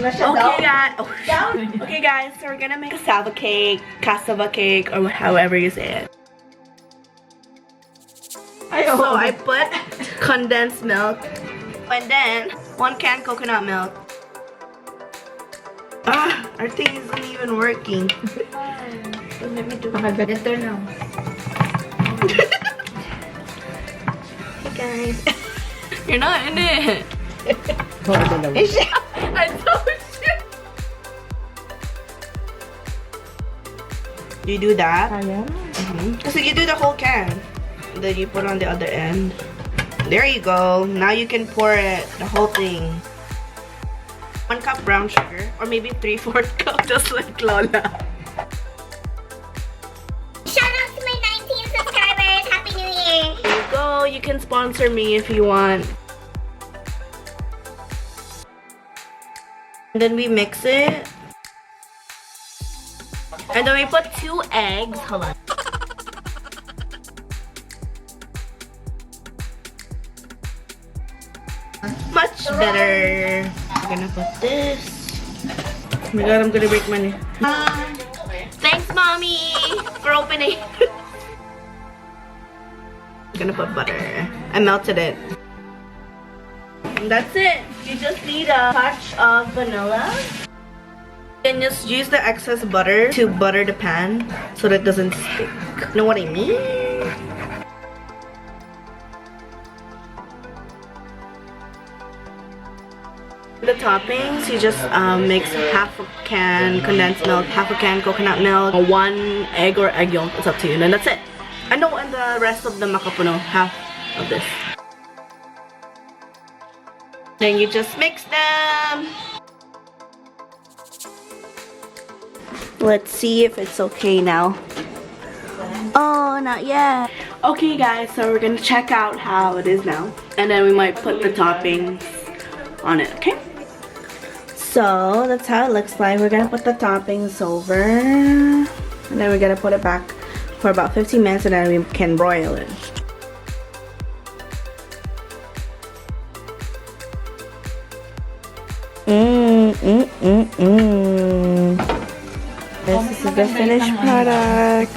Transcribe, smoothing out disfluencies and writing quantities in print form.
Okay, guys. Okay, guys. So we're gonna make cassava cake, or however you say it. So I put condensed milk, and then 1 can coconut milk. Our thing isn't even working. Let me do it. Ito now. Hey guys. You're not in it. I told you. You do that. So you do the whole can. Then you put on the other end. There you go. Now you can pour it, the whole thing. 1 cup brown sugar, or maybe 3/4 cup, just like Lola. Shout out to my 19 subscribers. Happy New Year. There you go. You can sponsor me if you want. And then we mix it. And then we put 2 eggs. Hold on. Much better. I'm gonna put this. Oh my god, I'm gonna break my nail. Thanks, mommy, for opening. I'm gonna put butter. I melted it. And that's it. You just need a touch of vanilla. And just use the excess butter to butter the pan so that it doesn't stick. You know what I mean? The toppings, you just mix half a can condensed milk, half a can coconut milk, 1 egg or egg yolk, it's up to you, and then that's it. And no, and the rest of the macapuno, half of this. Then you just mix them. Let's see if it's okay now. Oh, not yet. Okay guys, so we're gonna check out how it is now. And then we might put the toppings on it, okay? So that's how it looks like. We're gonna put the toppings over, and then we're gonna put it back for about 15 minutes, and then we can broil it. This is the finished product.